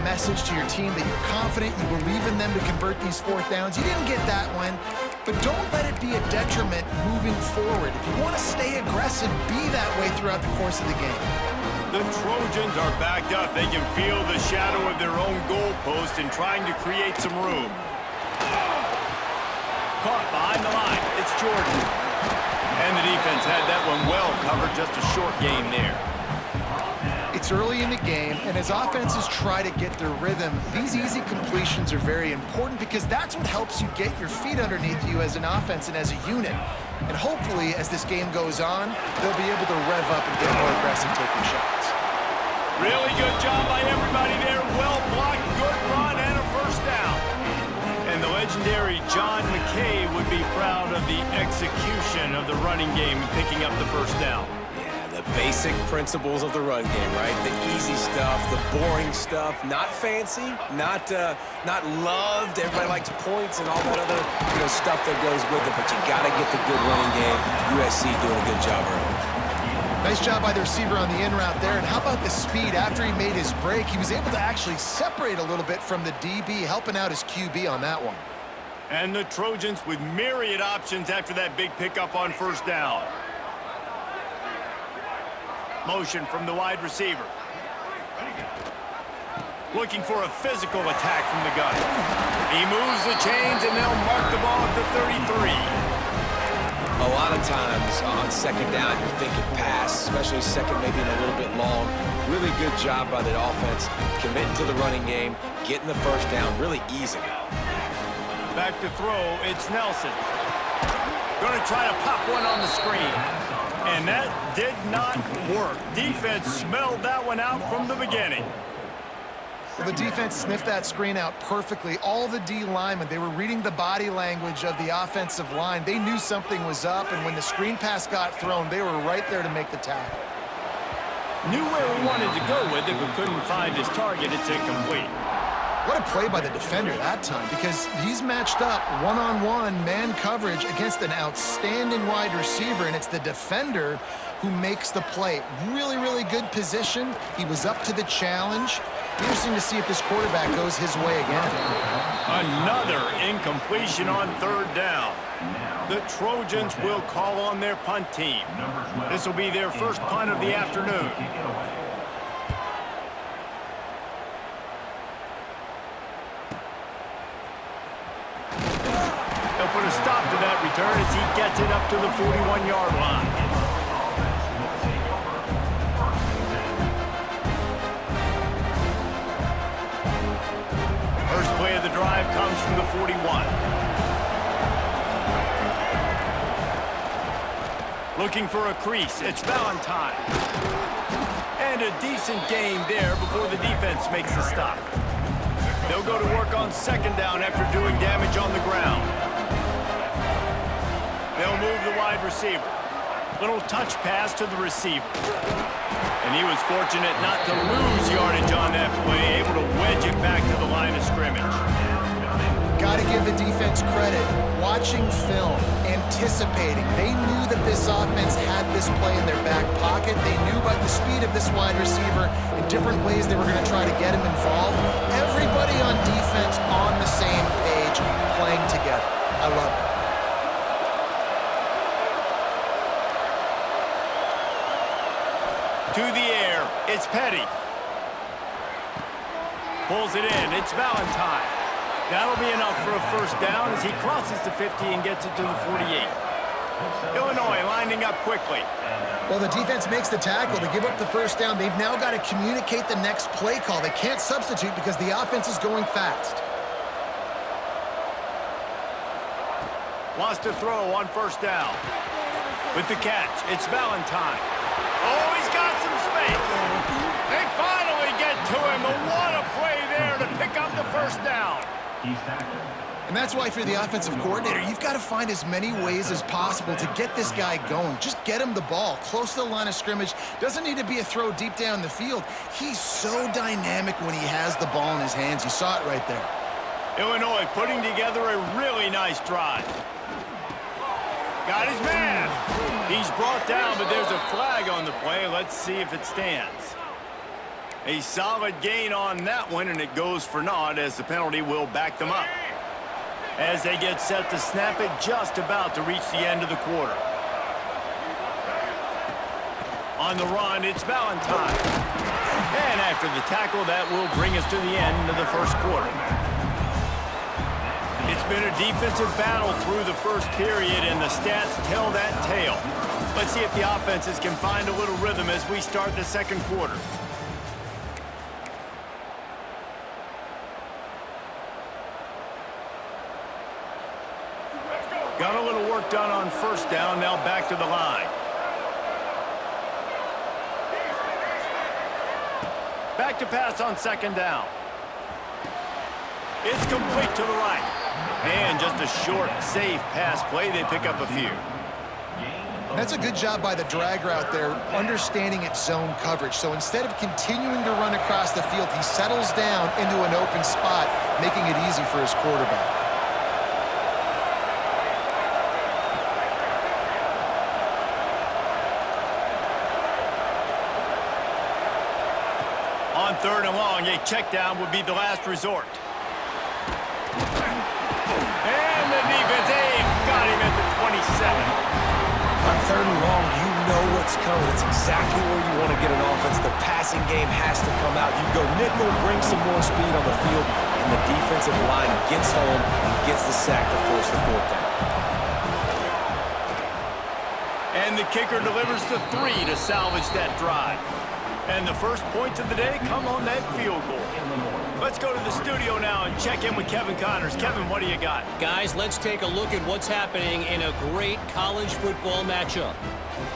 message to your team that you're confident, you believe in them to convert these fourth downs. You didn't get that one, but don't let it be a detriment moving forward. If you want to stay aggressive, be that way throughout the course of the game. The Trojans are backed up. They can feel the shadow of their own goalpost and trying to create some room. Caught behind the line. It's Jordan. And the defense had that one well covered. Just a short gain there. It's early in the game, and as offenses try to get their rhythm, these easy completions are very important because that's what helps you get your feet underneath you as an offense and as a unit. And hopefully, as this game goes on, they'll be able to rev up and get more aggressive taking shots. Really good job by everybody there. Well blocked, good run, and a first down. And the legendary John McKay would be proud of the execution of the running game and picking up the first down. The basic principles of the run game, right? The easy stuff, the boring stuff, not fancy, not loved. Everybody likes points and all that other stuff that goes with it, but you got to get the good running game. USC doing a good job early. Nice job by the receiver on the in route there. And how about the speed? After he made his break, he was able to actually separate a little bit from the DB, helping out his QB on that one. And the Trojans with myriad options after that big pickup on first down. Motion from the wide receiver. Looking for a physical attack from the gun. He moves the chains, and they'll mark the ball at the 33. A lot of times on second down, you're thinking pass, especially second, maybe a little bit long. Really good job by the offense, committing to the running game, getting the first down, really easily. Back to throw, it's Nelson. Going to try to pop one on the screen. And that did not work. Defense smelled that one out from the beginning. Well, the defense sniffed that screen out perfectly. All the D linemen, they were reading the body language of the offensive line. They knew something was up, and when the screen pass got thrown, they were right there to make the tackle. Knew where he wanted to go with it, but couldn't find his target. It's incomplete. What a play by the defender that time, because he's matched up one-on-one man coverage against an outstanding wide receiver, and it's the defender who makes the play. Really, really good position. He was up to the challenge. Interesting to see if this quarterback goes his way again. Another incompletion on third down. The Trojans will call on their punt team. This will be their first punt of the afternoon. They'll put a stop to that return as he gets it up to the 41-yard line. First play of the drive comes from the 41. Looking for a crease, it's Valentine. And a decent gain there before the defense makes the stop. They'll go to work on second down after doing damage on the ground. They'll move the wide receiver. Little touch pass to the receiver. And he was fortunate not to lose yardage on that play, able to wedge it back to the line of scrimmage. Got to give the defense credit. Watching film, anticipating. They knew that this offense had this play in their back pocket. They knew about the speed of this wide receiver in different ways they were going to try to get him involved. Everybody on defense on the same page, playing together. I love it. To the air, it's Petty. Pulls it in, it's Valentine. That'll be enough for a first down as he crosses the 50 and gets it to the 48. Illinois lining up quickly. Well, the defense makes the tackle to give up the first down. They've now got to communicate the next play call. They can't substitute because the offense is going fast. Wants to throw on first down. With the catch, it's Valentine. Oh, he's got some space. They finally get to him. And what a play there to pick up the first down. And that's why, if you're the offensive coordinator, you've got to find as many ways as possible to get this guy going. Just get him the ball close to the line of scrimmage. Doesn't need to be a throw deep down the field. He's so dynamic when he has the ball in his hands. You saw it right there. Illinois putting together a really nice drive. Got his man. He's brought down, but there's a flag on the play. Let's see if it stands. A solid gain on that one, and it goes for naught as the penalty will back them up. As they get set to snap it, just about to reach the end of the quarter. On the run, it's Valentine. And after the tackle, that will bring us to the end of the first quarter. It's been a defensive battle through the first period, and the stats tell that tale. Let's see if the offenses can find a little rhythm as we start the second quarter. Got a little work done on first down, now back to the line. Back to pass on second down. It's complete to the right. And just a short, safe pass play. They pick up a few. That's a good job by the drag route there, understanding its zone coverage. So instead of continuing to run across the field, he settles down into an open spot, making it easy for his quarterback. On third and long, a check down would be the last resort. And the defense, got him at the 27. On third and long, you know what's coming. It's exactly where you want to get an offense. The passing game has to come out. You go nickel, bring some more speed on the field, and the defensive line gets home and gets the sack to force the fourth down. And the kicker delivers the 3 to salvage that drive. And the first points of the day come on that field goal. Let's go to the studio now and check in with Kevin Connors. Kevin, what do you got? Guys, let's take a look at what's happening in a great college football matchup.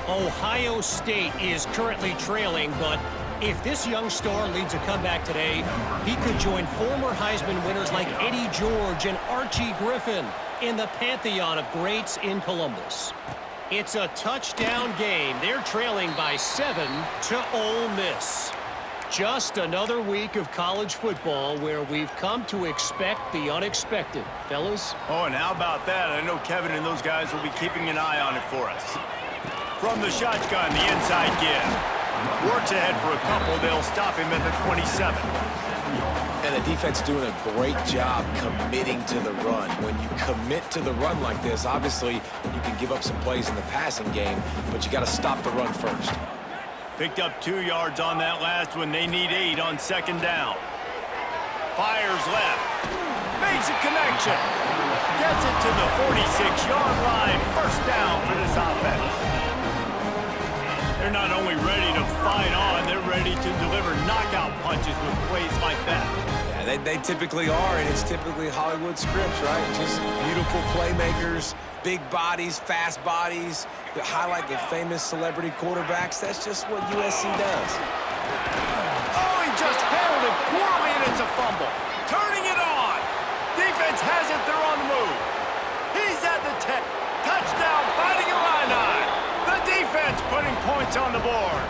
Ohio State is currently trailing, but if this young star leads a comeback today, he could join former Heisman winners like Eddie George and Archie Griffin in the pantheon of greats in Columbus. It's a touchdown game. They're trailing by 7 to Ole Miss. Just another week of college football where we've come to expect the unexpected. Fellas? Oh, and how about that? I know Kevin and those guys will be keeping an eye on it for us. From the shotgun, the inside give. Works ahead for a couple. They'll stop him at the 27. And the defense doing a great job committing to the run. When you commit to the run like this, obviously you can give up some plays in the passing game, but you got to stop the run first. Picked up 2 yards on that last one. They need 8 on second down. Fires left. Makes a connection. Gets it to the 46-yard line. First down for this offense. They're not only ready to fight on, they're ready to deliver knockout punches with plays like that. Yeah, they typically are, and it's typically Hollywood scripts, right? Just beautiful playmakers, big bodies, fast bodies that highlight the famous celebrity quarterbacks. That's just what USC does. Oh, he just handled it poorly, and it's a fumble. Turning it on. Defense has it. They're on the move. He's at the 10. Touchdown, Fighting Illini. The defense putting points on the board.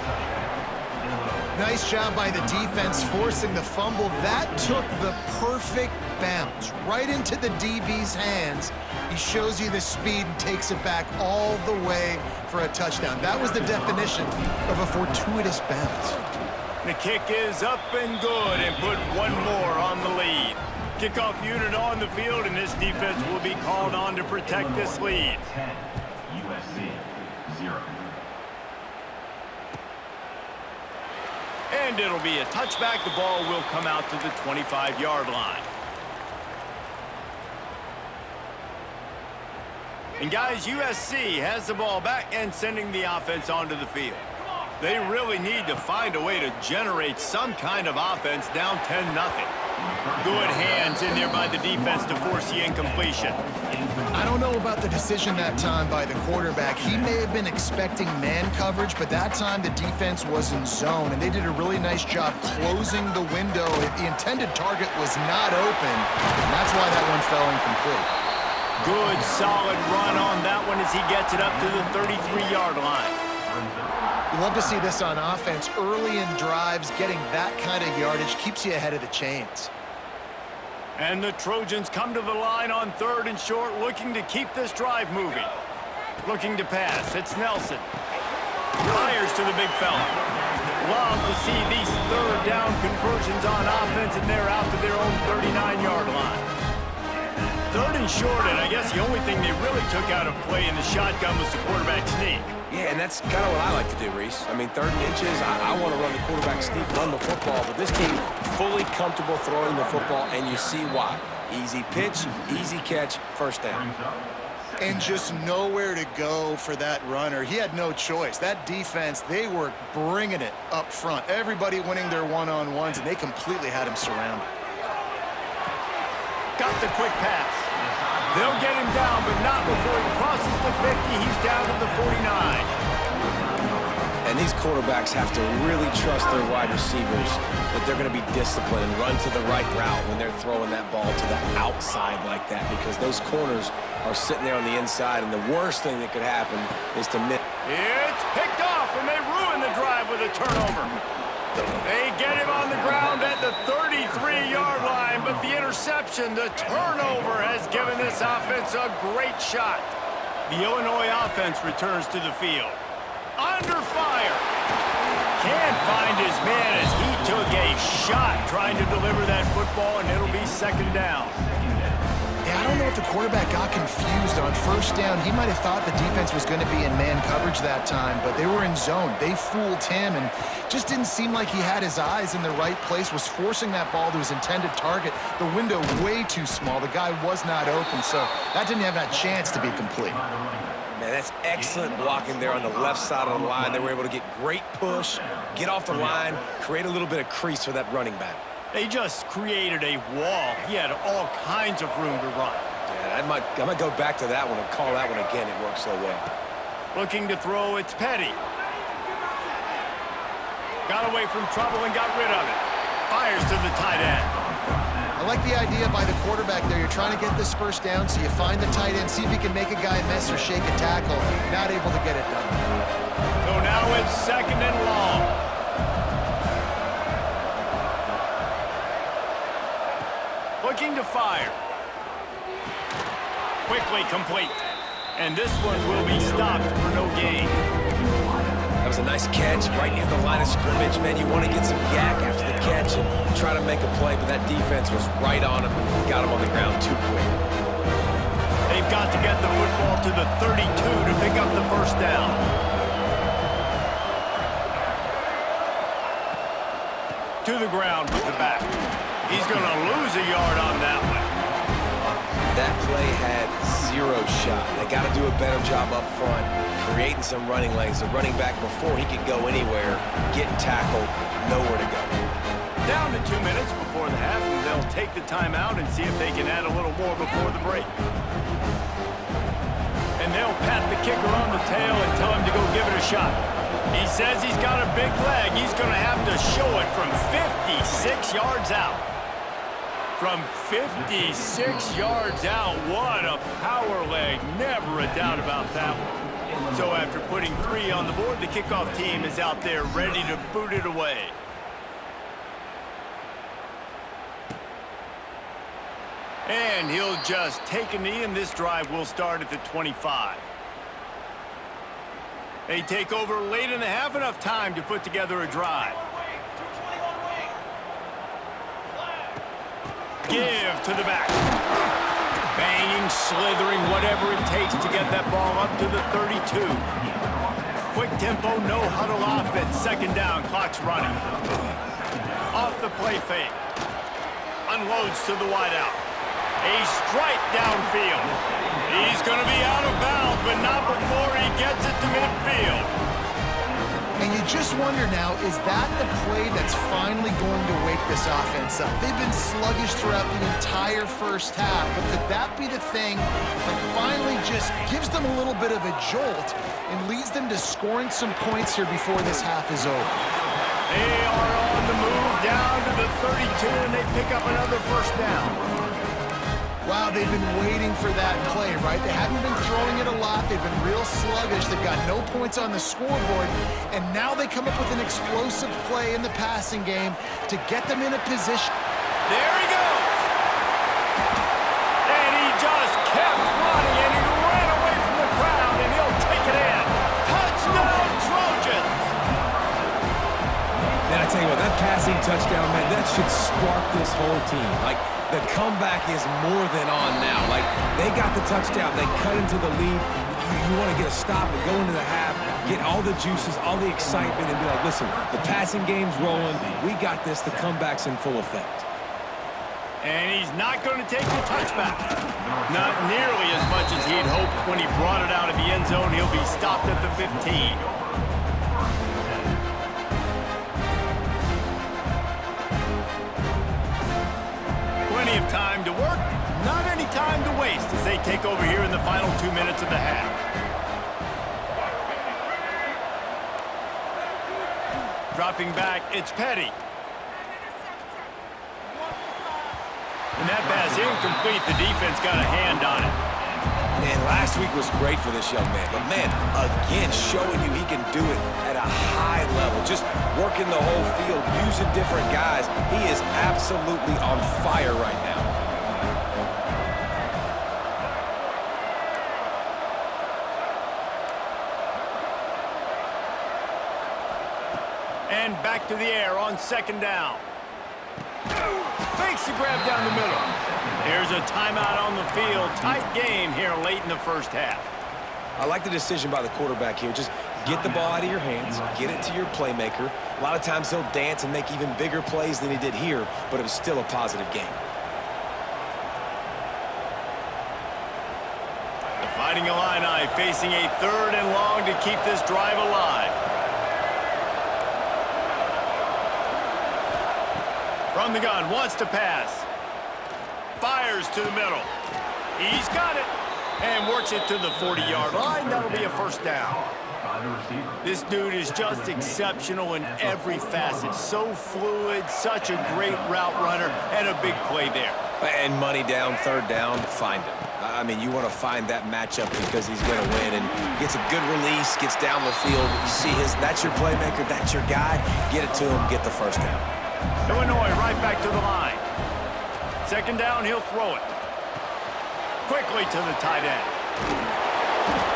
Nice job by the defense forcing the fumble. That took the perfect bounce right into the DB's hands. He shows you the speed and takes it back all the way for a touchdown. That was the definition of a fortuitous bounce. The kick is up and good, and put one more on the lead. Kickoff unit on the field, and this defense will be called on to protect this lead. 10, USC 0. And it'll be a touchback. The ball will come out to the 25-yard line. And guys, USC has the ball back and sending the offense onto the field. They really need to find a way to generate some kind of offense down 10-0. Good hands in there by the defense to force the incompletion. I don't know about the decision that time by the quarterback. He may have been expecting man coverage, but that time the defense was in zone, and they did a really nice job closing the window. The intended target was not open, and that's why that one fell incomplete. Good, solid run on that one as he gets it up to the 33-yard line. You love to see this on offense. Early in drives, getting that kind of yardage keeps you ahead of the chains. And the Trojans come to the line on third and short, looking to keep this drive moving. Looking to pass. It's Nelson. Fires to the big fella. Love to see these third down conversions on offense, and they're out to their own 39-yard line. Third and short, and I guess the only thing they really took out of play in the shotgun was the quarterback sneak. Yeah, and that's kind of what I like to do, Reese. I mean, 3rd and inches, I want to run the quarterback sneak, run the football, but this team fully comfortable throwing the football, and you see why. Easy pitch, easy catch, first down. And just nowhere to go for that runner. He had no choice. That defense, they were bringing it up front. Everybody winning their one-on-ones, and they completely had him surrounded. Got the quick pass. They'll get him down, but not before he crosses the 50. He's down to the 49. And these quarterbacks have to really trust their wide receivers that they're going to be disciplined and run to the right route when they're throwing that ball to the outside like that, because those corners are sitting there on the inside, and the worst thing that could happen is to miss. It's picked off, and they ruin the drive with a turnover. They get him on the ground at the 33-yard line, but the interception, the turnover, has given this offense a great shot. The Illinois offense returns to the field. Under fire. Can't find his man as he took a shot trying to deliver that football, and it'll be 2nd down. Yeah, I don't know if the quarterback got confused on 1st down. He might have thought the defense was going to be in man coverage that time, but they were in zone. They fooled him and just didn't seem like he had his eyes in the right place, was forcing that ball to his intended target. The window way too small. The guy was not open, so that didn't have that chance to be complete. Man, that's excellent blocking there on the left side of the line. They were able to get great push, get off the line, create a little bit of crease for that running back. They just created a wall. He had all kinds of room to run. Yeah, I might go back to that one and call that one again. It worked so well. Looking to throw, it's Petty. Got away from trouble and got rid of it. Fires to the tight end. I like the idea by the quarterback there. You're trying to get this 1st down, so you find the tight end, see if he can make a guy miss or shake a tackle. Not able to get it done. So now it's 2nd and long. Looking to fire. Quickly complete. And this one will be stopped for no gain. That was a nice catch right near the line of scrimmage. Man, you want to get some yak after the catch and try to make a play, but that defense was right on him. Got him on the ground too quick. They've got to get the football to the 32 to pick up the 1st down. To the ground with the back. He's going to lose a yard on that one. That play had 0 shot. They got to do a better job up front, creating some running lanes. The running back, before he could go anywhere, getting tackled, nowhere to go. Down to 2 minutes before the half, and they'll take the timeout and see if they can add a little more before the break. And they'll pat the kicker on the tail and tell him to go give it a shot. He says he's got a big leg. He's going to have to show it from 56 yards out. From 56 yards out, what a power leg. Never a doubt about that one. So after putting 3 on the board, the kickoff team is out there ready to boot it away. And he'll just take a knee, and this drive will start at the 25. They take over late in the half, enough time to put together a drive. Give to the back. Banging, slithering, whatever it takes to get that ball up to the 32. Quick tempo, no huddle offense. 2nd down, clock's running. Off the play fake. Unloads to the wideout. A strike downfield. He's going to be out of bounds, but not before he gets it to midfield. And you just wonder now, is that the play that's finally going to wake this offense up? They've been sluggish throughout the entire 1st half, but could that be the thing that finally just gives them a little bit of a jolt and leads them to scoring some points here before this half is over? They are on the move down to the 32, and they pick up another 1st down. Wow, they've been waiting for that play, right? They haven't been throwing it a lot. They've been real sluggish. They've got no points on the scoreboard. And now they come up with an explosive play in the passing game to get them in a position. There he goes. And he just kept running, and he ran away from the crowd, and he'll take it in. Touchdown, Trojans. passing touchdown, man, that should spark this whole team. Like, the comeback is more than on now. Like, they got the touchdown. They cut into the lead. You want to get a stop and go into the half, get all the juices, all the excitement, and be like, listen, the passing game's rolling. We got this. The comeback's in full effect. And he's not going to take the touchback. Not nearly as much as he'd hoped when he brought it out of the end zone. He'll be stopped at the 15. Plenty of time to work, not any time to waste as they take over here in the final 2 minutes of the half. Dropping back, it's Petty. And that pass incomplete. The defense got a hand on it. Man, last week was great for this young man. But, man, again, showing you he can do it at a high level. Just working the whole field, using different guys. He is absolutely on fire right now. And back to the air on second down. Makes the grab down the middle. There's a timeout on the field. Tight game here late in the first half. I like the decision by the quarterback here. Just get the ball out of your hands, get it to your playmaker. A lot of times he'll dance and make even bigger plays than he did here, but it was still a positive game. The Fighting Illini facing a 3rd and long to keep this drive alive. From the gun, wants to pass. Fires to the middle. He's got it. And works it to the 40-yard line. That'll be a first down. This dude is just exceptional in every facet. So fluid, such a great route runner, and a big play there. And money down, 3rd down, find him. I mean, you want to find that matchup because he's going to win and gets a good release, gets down the field. You see that's your playmaker, that's your guy. Get it to him, get the first down. Illinois right back to the line. 2nd down, he'll throw it. Quickly to the tight end.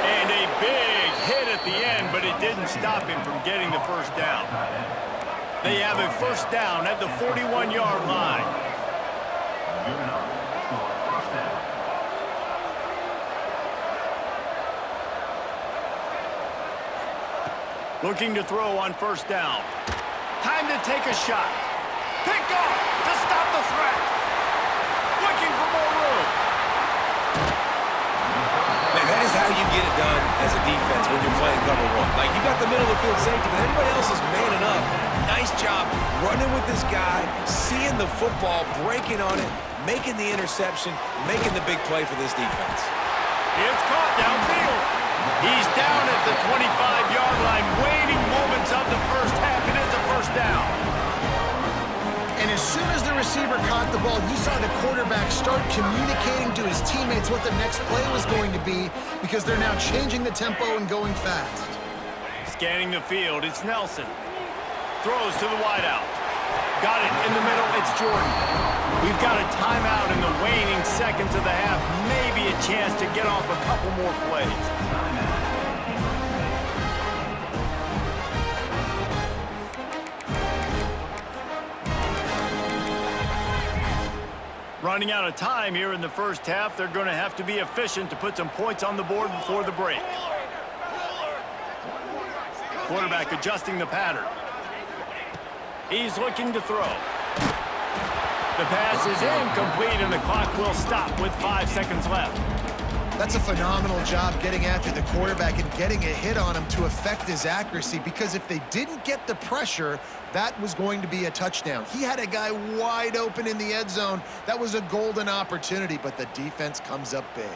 And a big hit at the end, but it didn't stop him from getting the first down. They have a first down at the 41-yard line. Looking to throw on first down. Time to take a shot. Picked off to stop the threat. Looking for more room. Man, that is how you get it done as a defense when you're playing cover 1. Like, you got the middle of the field safety, but everybody else is manning up. Nice job running with this guy, seeing the football, breaking on it, making the interception, making the big play for this defense. It's caught downfield. He's down at the 25-yard line, waiting moments of the first half. It is a first down. And as soon as the receiver caught the ball, you saw the quarterback start communicating to his teammates what the next play was going to be because they're now changing the tempo and going fast. Scanning the field, it's Nelson. Throws to the wideout. Got it in the middle, it's Jordan. We've got a timeout in the waning seconds of the half. Maybe a chance to get off a couple more plays. Running out of time here in the first half. They're going to have to be efficient to put some points on the board before the break. Quarterback adjusting the pattern. He's looking to throw. The pass is incomplete, and the clock will stop with 5 seconds left. That's a phenomenal job getting after the quarterback and getting a hit on him to affect his accuracy, because if they didn't get the pressure, that was going to be a touchdown. He had a guy wide open in the end zone. That was a golden opportunity, but the defense comes up big.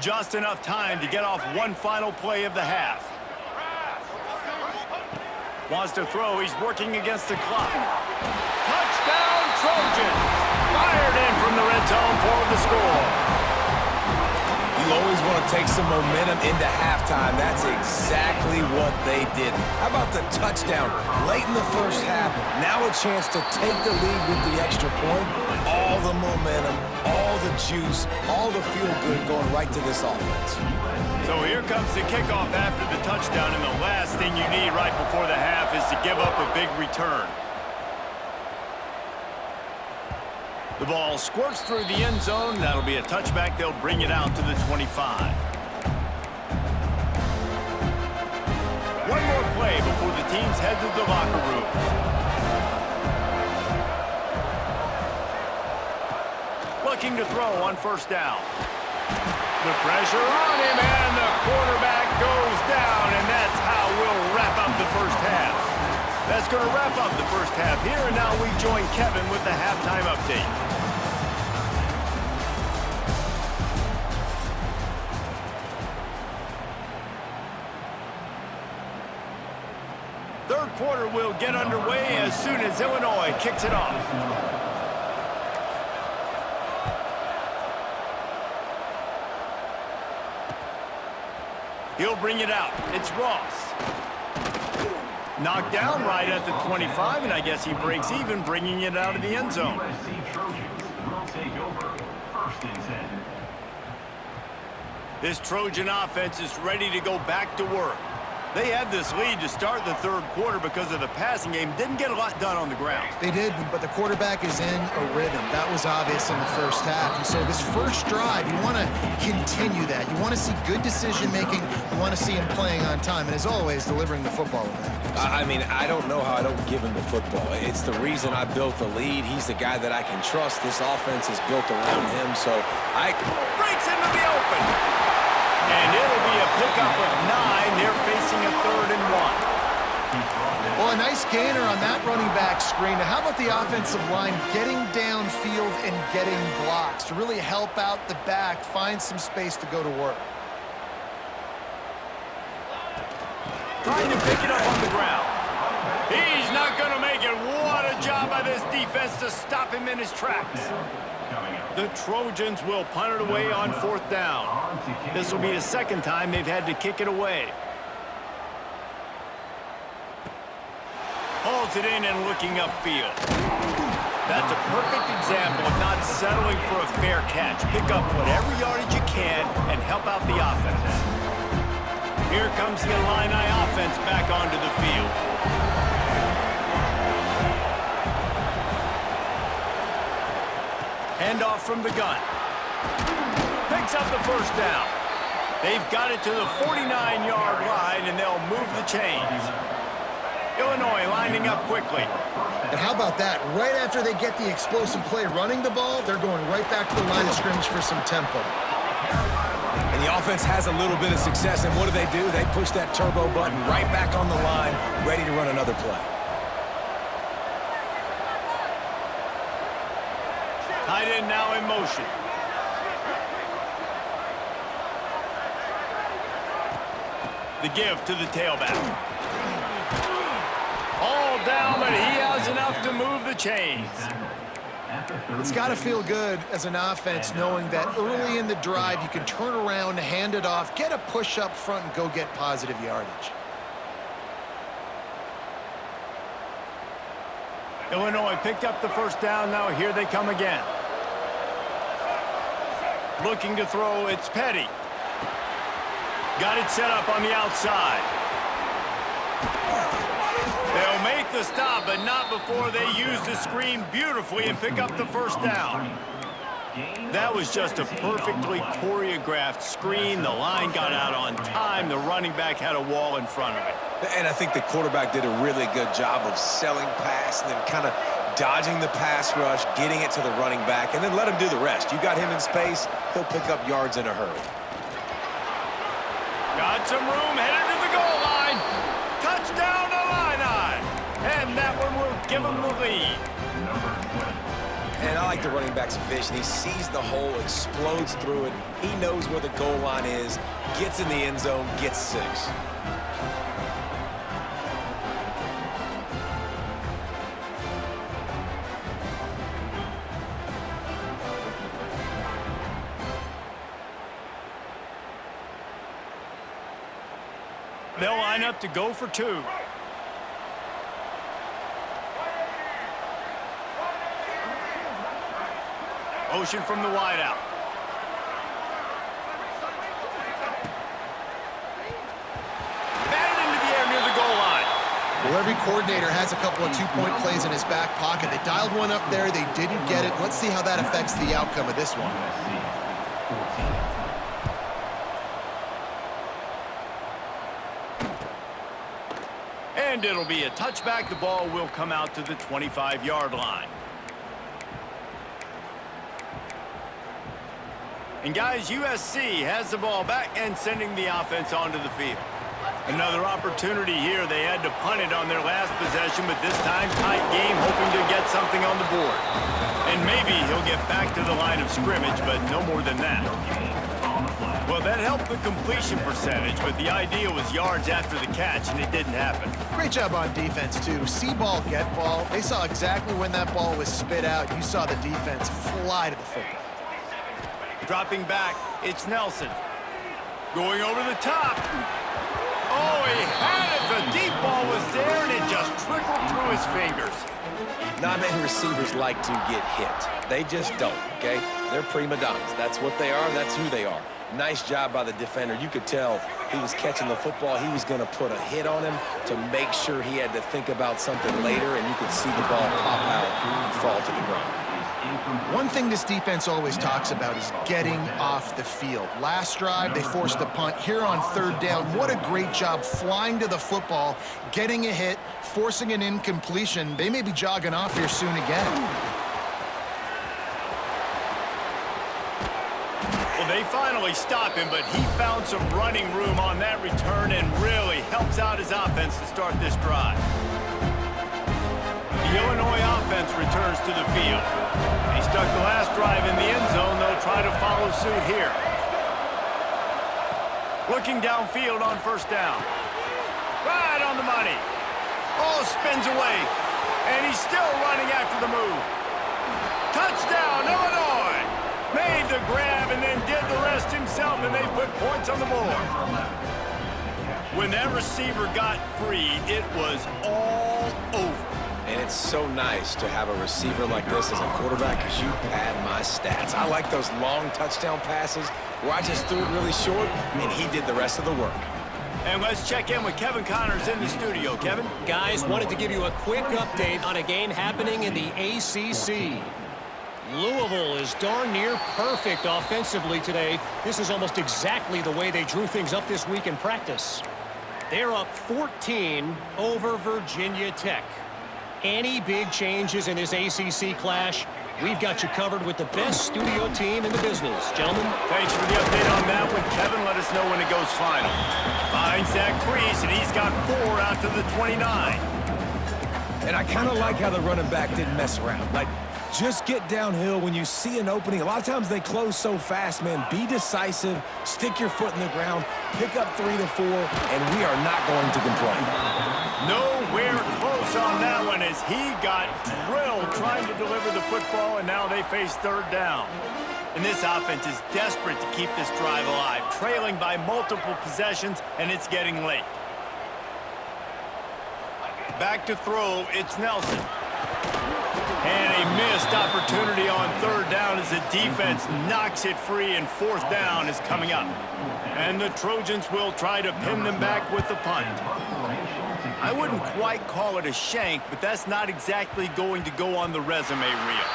Just enough time to get off one final play of the half. Wants to throw. He's working against the clock. Touchdown, Trojans! Fired in from the red zone for the score. You always want to take some momentum into halftime. That's exactly what they did. How about the touchdown late in the first half? Now a chance to take the lead with the extra point. All the momentum, all the juice, all the feel-good going right to this offense. So here comes the kickoff after the touchdown, and the last thing you need right before the half is to give up a big return. The ball squirts through the end zone. That'll be a touchback. They'll bring it out to the 25. One more play before the teams head to the locker rooms. Looking to throw on first down. The pressure on him, and the quarterback goes down, and that's how we'll wrap up the first half. That's going to wrap up the first half here, and now we join Kevin with the halftime update. Third quarter will get underway as soon as Illinois kicks it off. He'll bring it out. It's Ross. Knocked down right at the 25, and I guess he breaks even, bringing it out of the end zone. USC Trojans will take over 1st and 10. This Trojan offense is ready to go back to work. They had this lead to start the third quarter because of the passing game. Didn't get a lot done on the ground. They did, but the quarterback is in a rhythm. That was obvious in the first half. And so this first drive, you want to continue that. You want to see good decision-making. You want to see him playing on time. And as always, delivering the football with accuracy. I mean, I don't know how I don't give him the football. It's the reason I built the lead. He's the guy that I can trust. This offense is built around him, so breaks into the open. And it'll be a pickup of 9. They're facing a 3rd and 1. Well, a nice gainer on that running back screen. Now, how about the offensive line getting downfield and getting blocks to really help out the back, find some space to go to work? Trying to pick it up on the ground. He's not going to make it. What a job by this defense to stop him in his tracks. The Trojans will punt it away on 4th down. This will be the second time they've had to kick it away. Hauls it in and looking upfield. That's a perfect example of not settling for a fair catch. Pick up whatever yardage you can and help out the offense. Here comes the Illini offense back onto the field. Handoff from the gun. Picks up the first down. They've got it to the 49-yard line, and they'll move the chains. Illinois lining up quickly. And how about that? Right after they get the explosive play running the ball, they're going right back to the line of scrimmage for some tempo. And the offense has a little bit of success, and what do? They push that turbo button right back on the line, ready to run another play. Tight end now in motion. The give to the tailback. All down, but he has enough to move the chains. It's got to feel good as an offense knowing that early in the drive you can turn around, hand it off, get a push up front, and go get positive yardage. Illinois picked up the first down. Now here they come again. Looking to throw, it's Petty. Got it set up on the outside. They'll make the stop, but not before they use the screen beautifully and pick up the first down. That was just a perfectly choreographed screen. The line got out on time. The running back had a wall in front of it. And I think the quarterback did a really good job of selling pass and then kind of dodging the pass rush, getting it to the running back, and then let him do the rest. You got him in space, he'll pick up yards in a hurry. Got some room, headed to the goal line. Touchdown, Illini. And that one will give him the lead. And I like the running back's vision. He sees the hole, explodes through it. He knows where the goal line is, gets in the end zone, gets 6. They'll line up to go for 2. Motion from the wideout. Batted into the air near the goal line. Well, every coordinator has a couple of two-point plays in his back pocket. They dialed one up there. They didn't get it. Let's see how that affects the outcome of this one. And it'll be a touchback. The ball will come out to the 25-yard line. And guys, USC has the ball back and sending the offense onto the field. Another opportunity here. They had to punt it on their last possession, but this time tight game, hoping to get something on the board. And maybe he'll get back to the line of scrimmage, but no more than that. Well, that helped the completion percentage, but the idea was yards after the catch, and it didn't happen. Great job on defense, too. See ball, get ball. They saw exactly when that ball was spit out. You saw the defense fly to the football. Dropping back, it's Nelson. Going over the top. Oh, he had it. The deep ball was there, and it just trickled through his fingers. Not many receivers like to get hit. They just don't, okay? They're prima donnas. That's what they are. That's who they are. Nice job by the defender. You could tell he was catching the football. He was going to put a hit on him to make sure he had to think about something later, and you could see the ball pop out and fall to the ground. One thing this defense always talks about is getting off the field. Last drive, they forced a punt. Here on third down, what a great job flying to the football, getting a hit, forcing an incompletion. They may be jogging off here soon again. Well, they finally stop him, but he found some running room on that return and really helps out his offense to start this drive. The Illinois offense returns to the field. They stuck the last drive in the end zone. They'll try to follow suit here. Looking downfield on first down. Right on the money. Oh, spins away. And he's still running after the move. Touchdown, Illinois! Made the grab and then did the rest himself, and they put points on the board. When that receiver got free, it was all over. And it's so nice to have a receiver like this as a quarterback because you pad my stats. I like those long touchdown passes where I just threw it really short, and he did the rest of the work. And let's check in with Kevin Connors in the studio. Kevin? Guys, wanted to give you a quick update on a game happening in the ACC. Louisville is darn near perfect offensively today. This is almost exactly the way they drew things up this week in practice. They're up 14 over Virginia Tech. Any big changes in this ACC clash, we've got you covered with the best studio team in the business. Gentlemen. Thanks for the update on that one, Kevin. Let us know when it goes final. Finds that crease, and he's got 4 out to the 29. And I kind of like how the running back didn't mess around. Like, just get downhill when you see an opening. A lot of times they close so fast, man. Be decisive, stick your foot in the ground, pick up 3 to 4, and we are not going to complain. Nowhere close on that one as he got drilled trying to deliver the football, and now they face third down. And this offense is desperate to keep this drive alive, trailing by multiple possessions, and it's getting late. Back to throw, it's Nelson. And a missed opportunity on third down as the defense knocks it free, and fourth down is coming up. And the Trojans will try to pin them back with the punt. I wouldn't quite call it a shank, but that's not exactly going to go on the resume reel.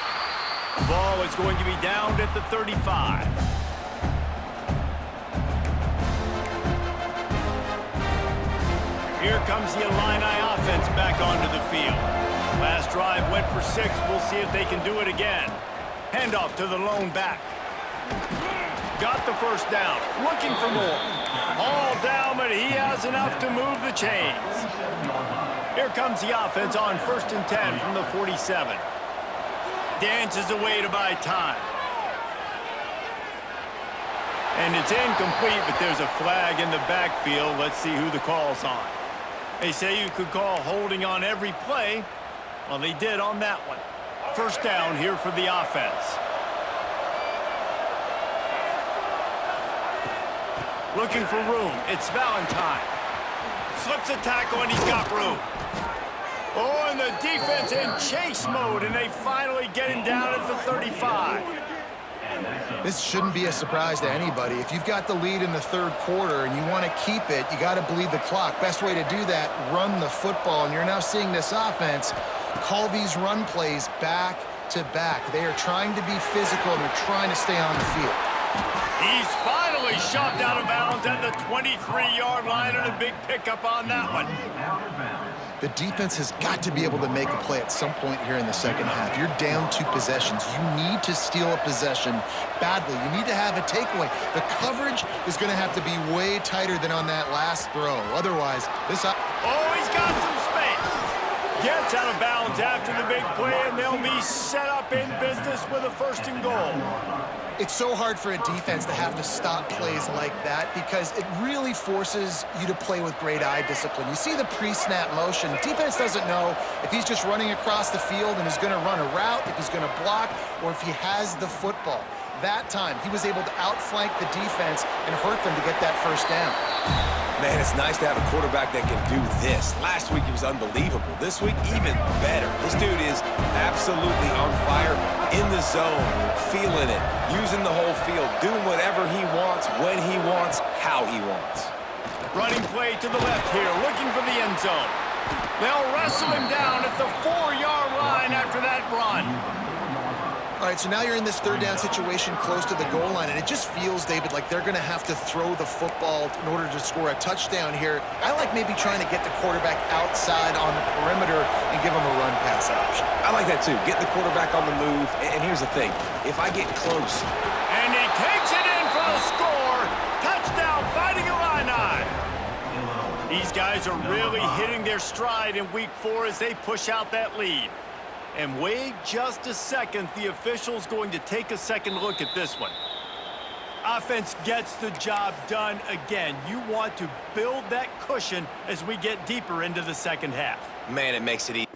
The ball is going to be downed at the 35. Here comes the Illini offense back onto the field. Last drive went for 6. We'll see if they can do it again. Handoff to the lone back. Got the first down. Looking for more. All down, but he has enough to move the chains. Here comes the offense on 1st and 10 from the 47. Dances away to buy time. And it's incomplete, but there's a flag in the backfield. Let's see who the call's on. They say you could call holding on every play. Well, they did on that one. First down here for the offense. Looking for room. It's Valentine. Slips a tackle, and he's got room. Oh, and the defense in chase mode, and they finally get him down at the 35. This shouldn't be a surprise to anybody. If you've got the lead in the third quarter and you want to keep it, you got to bleed the clock. Best way to do that, run the football. And you're now seeing this offense call these run plays back to back. They are trying to be physical, and they're trying to stay on the field. He's finally shoved out of bounds at the 23-yard line, and a big pickup on that one. The defense has got to be able to make a play at some point here in the second half. You're down 2 possessions. You need to steal a possession badly. You need to have a takeaway. The coverage is going to have to be way tighter than on that last throw. Otherwise, this... Oh, he's got some space. Gets out of bounds after the big play, and they'll be set up in business with a 1st and goal. It's so hard for a defense to have to stop plays like that because it really forces you to play with great eye discipline. You see the pre-snap motion. Defense doesn't know if he's just running across the field and is going to run a route, if he's going to block, or if he has the football. That time, he was able to outflank the defense and hurt them to get that 1st down. Man, it's nice to have a quarterback that can do this. Last week, he was unbelievable. This week, even better. This dude is absolutely on fire, in the zone, feeling it, using the whole field, doing whatever he wants, when he wants, how he wants. Running play to the left here, looking for the end zone. They'll wrestle him down at the 4-yard line after that run. All right, so now you're in this 3rd down situation close to the goal line, and it just feels, David, like they're going to have to throw the football in order to score a touchdown here. I like maybe trying to get the quarterback outside on the perimeter and give him a run-pass option. I like that, too. Getting the quarterback on the move. And here's the thing. If I get close... And he takes it in for the score. Touchdown, Fighting Illini. These guys are really hitting their stride in Week 4 as they push out that lead. And wait just a second, the official's going to take a second look at this one. Offense gets the job done again. You want to build that cushion as we get deeper into the second half. Man, it makes it easy.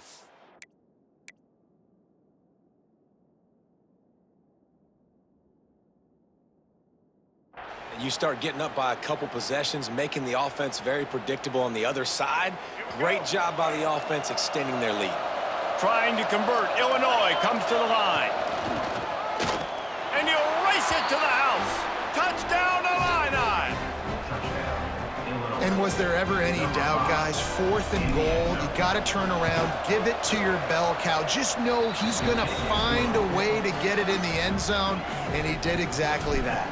You start getting up by a couple possessions, making the offense very predictable on the other side. Great job by the offense extending their lead. Trying to convert, Illinois comes to the line. And he'll race it to the house. Touchdown, Illini! And was there ever any doubt, guys? 4th and goal, you got to turn around, give it to your bell cow. Just know he's going to find a way to get it in the end zone, and he did exactly that.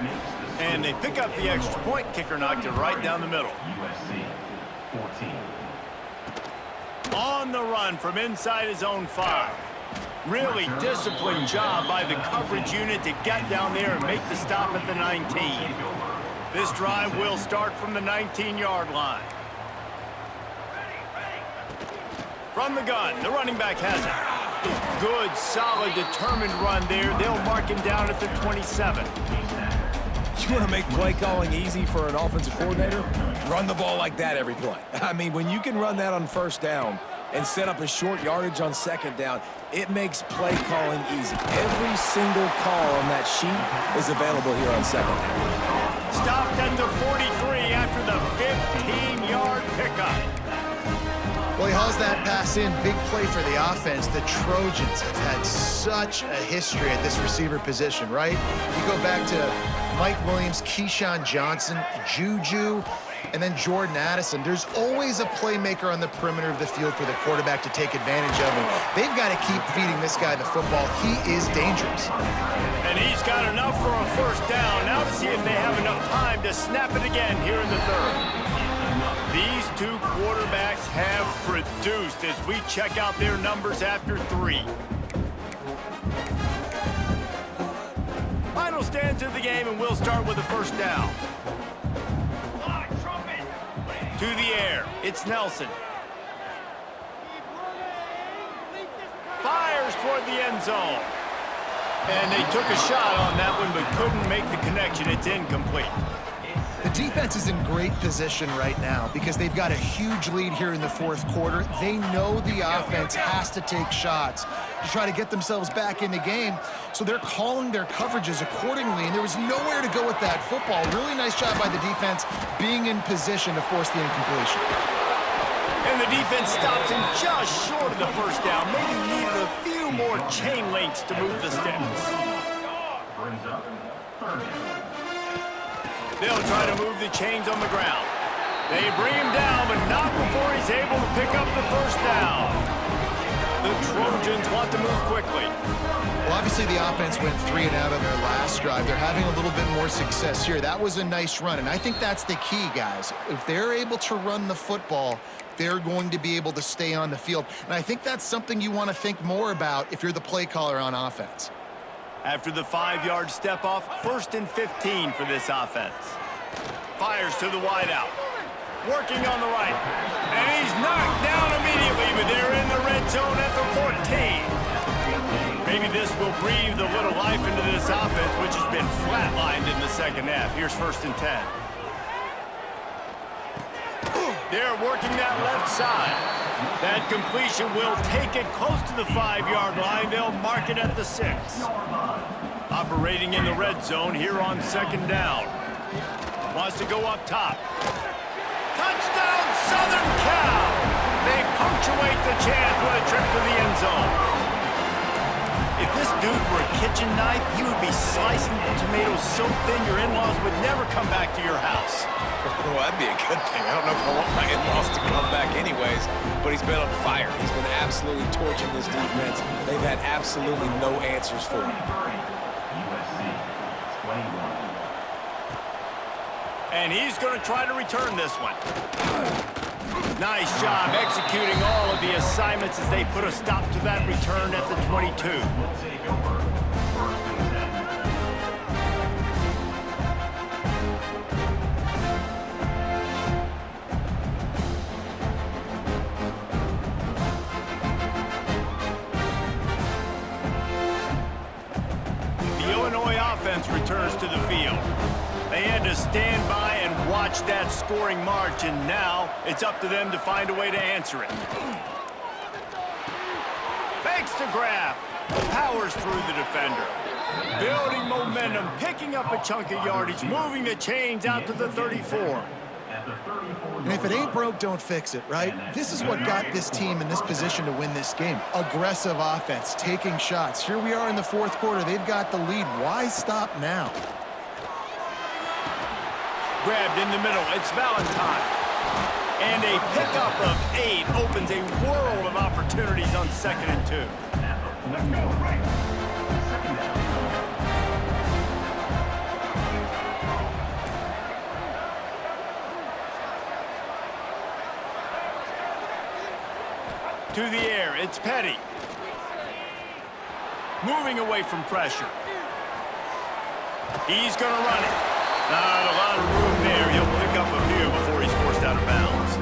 And they pick up the extra point. Kicker knocked it right down the middle. USC 14. On the run from inside his own 5. Really disciplined job by the coverage unit to get down there and make the stop at the 19. This drive will start from the 19-yard line. From the gun, the running back has it. Good, solid, determined run there. They'll mark him down at the 27. You want to make play calling easy for an offensive coordinator? Run the ball like that every play. I mean, when you can run that on 1st down and set up a short yardage on 2nd down, it makes play calling easy. Every single call on that sheet is available here on 2nd down. Stopped at the 43 after the 15-yard pickup. Well, he hauls that pass in. Big play for the offense. The Trojans have had such a history at this receiver position, right? You go back to Mike Williams, Keyshawn Johnson, Juju, and then Jordan Addison. There's always a playmaker on the perimeter of the field for the quarterback to take advantage of him. They've got to keep feeding this guy the football. He is dangerous. And he's got enough for a 1st down. Now to see if they have enough time to snap it again here in the 3rd. These 2 quarterbacks have produced as we check out their numbers after 3. Final stands of the game, and we'll start with the 1st down. To the air, it's Nelson. Fires toward the end zone. And they took a shot on that one, but couldn't make the connection. It's incomplete. The defense is in great position right now because they've got a huge lead here in the 4th quarter. They know the offense has to take shots to try to get themselves back in the game, so they're calling their coverages accordingly, and there was nowhere to go with that football. Really nice job by the defense being in position to force the incompletion. And the defense stops him just short of the 1st down. Maybe needed a few more chain links to move the sticks. Brings up They'll try to move the chains on the ground. They bring him down, but not before he's able to pick up the first down. The Trojans want to move quickly. Well, obviously the offense went 3 and out on their last drive. They're having a little bit more success here. That was a nice run, and I think that's the key, guys. If they're able to run the football, they're going to be able to stay on the field. And I think that's something you want to think more about if you're the play caller on offense. After the 5-yard step off, 1st and 15 for this offense. Fires to the wideout. Working on the right. And he's knocked down immediately, but they're in the red zone at the 14. Maybe this will breathe a little life into this offense, which has been flatlined in the second half. Here's 1st and 10. They're working that left side. That completion will take it close to the 5-yard line. They'll mark it at the 6. Operating in the red zone here on 2nd down. Wants to go up top. Touchdown, Southern Cal! They punctuate the chance with a trip to the end zone. If this dude were a kitchen knife, he would be slicing tomatoes so thin your in-laws would never come back to your house. Well, that'd be a good thing. I don't know if I want my in-laws to come back anyways, but he's been on fire. He's been absolutely torching this defense. They've had absolutely no answers for him. USC 21. And he's going to try to return this one. Nice job executing all of the assignments as they put a stop to that return at the 22. Will take over. 1st and 10. The Illinois offense returns to the field. They had to stand by and watch that scoring march, and now it's up to them to find a way to answer it. Fakes to grab. Powers through the defender. Building momentum, picking up a chunk of yardage, moving the chains out to the 34. And if it ain't broke, don't fix it, right? This is what got this team in this position to win this game. Aggressive offense, taking shots. Here we are in the 4th quarter. They've got the lead. Why stop now? Grabbed in the middle, it's Valentine. And a pickup of 8 opens a world of opportunities on 2nd and 2. Let's go. Right. 2nd down. To the air, it's Petty. Moving away from pressure. He's going to run it. Not a lot of room there. He'll pick up a few before he's forced out of bounds.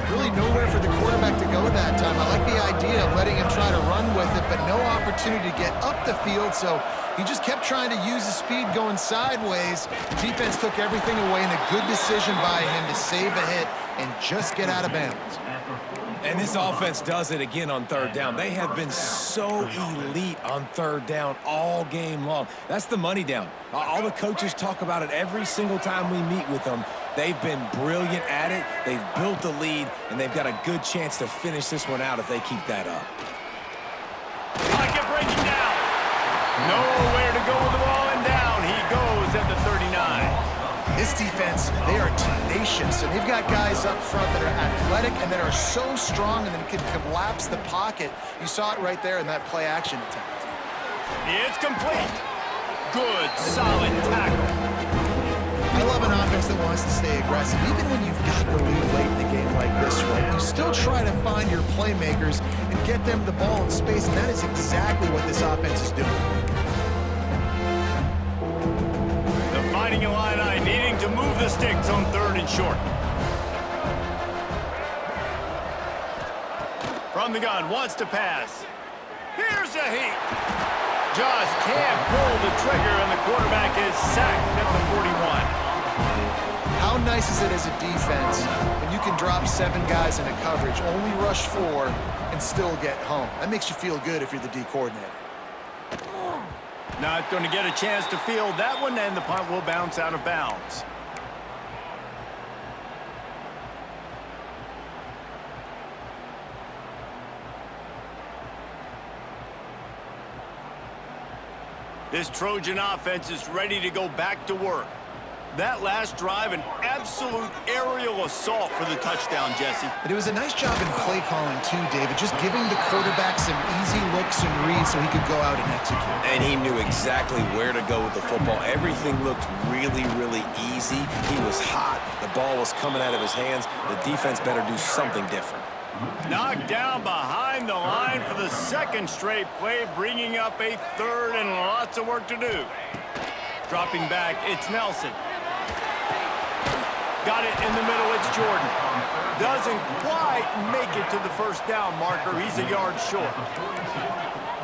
Really nowhere for the quarterback to go that time. I like the idea of letting him try to run with it, but no opportunity to get up the field, so he just kept trying to use his speed going sideways. The defense took everything away, and a good decision by him to save a hit and just get out of bounds. And this offense does it again on 3rd down. They have been so elite on 3rd down all game long. That's the money down. All the coaches talk about it every single time we meet with them. They've been brilliant at it. They've built the lead, and they've got a good chance to finish this one out if they keep that up. Pocket breaking down. Nowhere to go with the ball, and down he goes at the 39. This defense, they are tenacious, and they've got guys up front that are athletic and that are so strong and that can collapse the pocket. You saw it right there in that play-action attempt. It's complete. Good, solid tackle. I love an offense that wants to stay aggressive. Even when you've got the lead late in the game like this, right, you still try to find your playmakers and get them the ball in space, and that is exactly what this offense is doing. The Fighting Illini needing to move the sticks on 3rd and short. From the gun, wants to pass. Here's a heat. Just can't pull the trigger, and the quarterback is sacked at the 41. How nice is it as a defense when you can drop 7 guys in a coverage, only rush 4, and still get home? That makes you feel good if you're the D coordinator. Not going to get a chance to field that one, and the punt will bounce out of bounds. This Trojan offense is ready to go back to work. That last drive, an absolute aerial assault for the touchdown, Jesse. But it was a nice job in play calling too, David, just giving the quarterback some easy looks and reads so he could go out and execute. And he knew exactly where to go with the football. Everything looked really, really easy. He was hot. The ball was coming out of his hands. The defense better do something different. Knocked down behind the line for the second straight play, bringing up a third and lots of work to do. Dropping back, it's Nelson. Got it in the middle, it's Jordan. Doesn't quite make it to the first down marker. He's a yard short.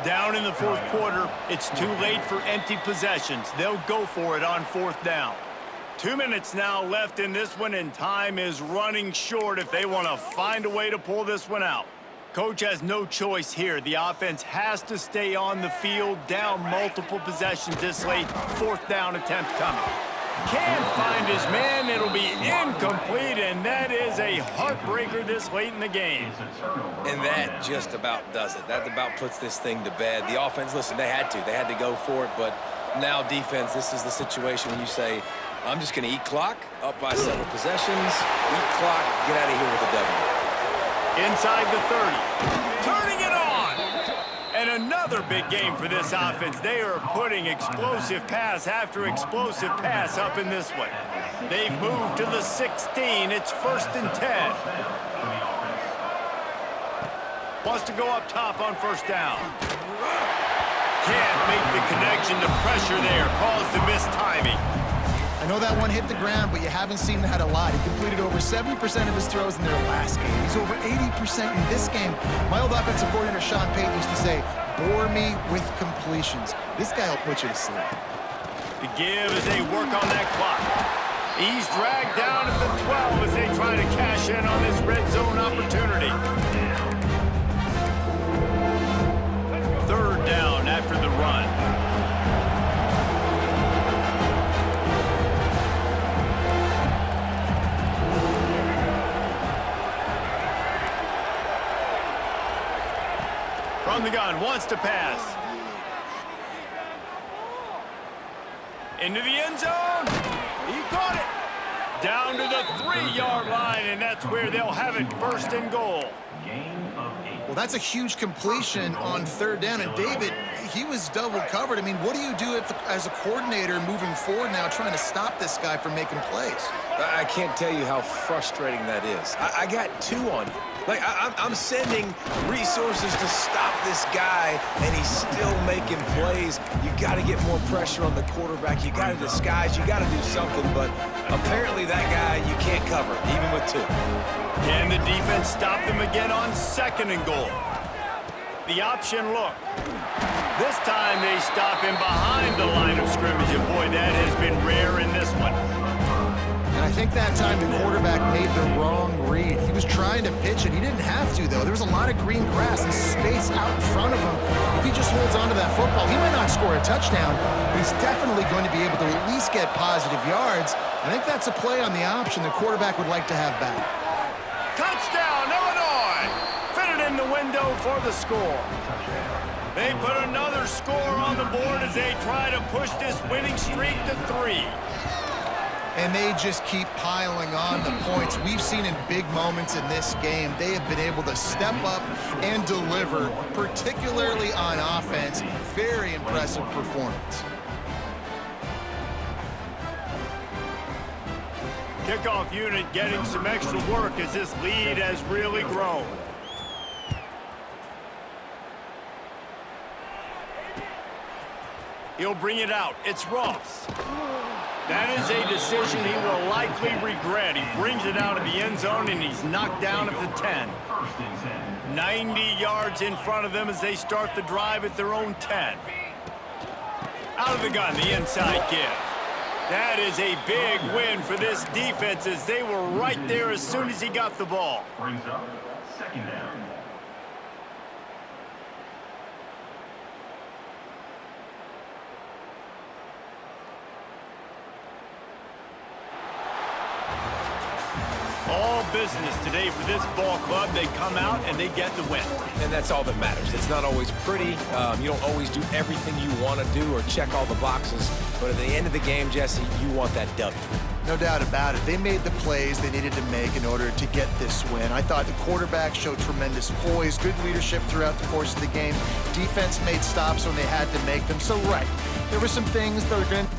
Down in the fourth quarter, it's too late for empty possessions. They'll go for it on fourth down. 2 minutes now left in this one, and time is running short if they want to find a way to pull this one out. Coach has no choice here. The offense has to stay on the field, down multiple possessions this late. Fourth down attempt coming. Can't find his man. It'll be incomplete, and that is a heartbreaker this late in the game. And that just about does it. That about puts this thing to bed. The offense, listen, they had to go for it, but now defense, this is the situation when you say, I'm just going to eat clock, up by several possessions, eat clock, get out of here with a W. Inside the 30. Turning it on! And another big game for this offense. They are putting explosive pass after explosive pass up in this one. They've moved to the 16. It's 1st and 10. Wants to go up top on first down. Can't make the connection. The pressure there caused the mistiming. I know that one hit the ground, but you haven't seen that a lot. He completed over 70% of his throws in their last game. He's over 80% in this game. My old offensive coordinator, Sean Payton, used to say, bore me with completions. This guy will put you to sleep. The give as they work on that clock. He's dragged down at the 12 as they try to cash in on this red zone opportunity. Third down after the run. From the gun, wants to pass. Into the end zone. He caught it. Down to the 3-yard line, and that's where they'll have it, 1st and goal. Well, that's a huge completion on third down. And David, he was double covered. I mean, what do you do if, as a coordinator moving forward now, trying to stop this guy from making plays? I can't tell you how frustrating that is. I got 2 on you. Like, I'm sending resources to stop this guy, and he's still making plays. You got to get more pressure on the quarterback. You got to disguise. You got to do something. But apparently that guy, you can't cover, even with 2. Can the defense stop them again on 2nd and goal? The option look. This time they stop him behind the line of scrimmage. And boy, that has been rare in this one. And I think that time the quarterback made the wrong read. He was trying to pitch it. He didn't have to, though. There was a lot of green grass and space out in front of him. If he just holds on to that football, he might not score a touchdown, but he's definitely going to be able to at least get positive yards. I think that's a play on the option the quarterback would like to have back. Touchdown, Illinois! Fitted in the window for the score. They put another score on the board as they try to push this winning streak to 3. And they just keep piling on the points. We've seen in big moments in this game, they have been able to step up and deliver, particularly on offense. Very impressive performance. Kickoff unit getting some extra work as this lead has really grown. He'll bring it out. It's Ross. That is a decision he will likely regret. He brings it out of the end zone, and he's knocked down at the 10. 90 yards in front of them as they start the drive at their own 10. Out of the gun, the inside give. That is a big win for this defense as they were right there as soon as he got the ball. Brings up 2nd down. All business today for this ball club. They come out and they get the win. And that's all that matters. It's not always pretty. You don't always do everything you want to do or check all the boxes. But at the end of the game, Jesse, you want that W. No doubt about it. They made the plays they needed to make in order to get this win. I thought the quarterback showed tremendous poise, good leadership throughout the course of the game. Defense made stops when they had to make them. So, right, there were some things that are going to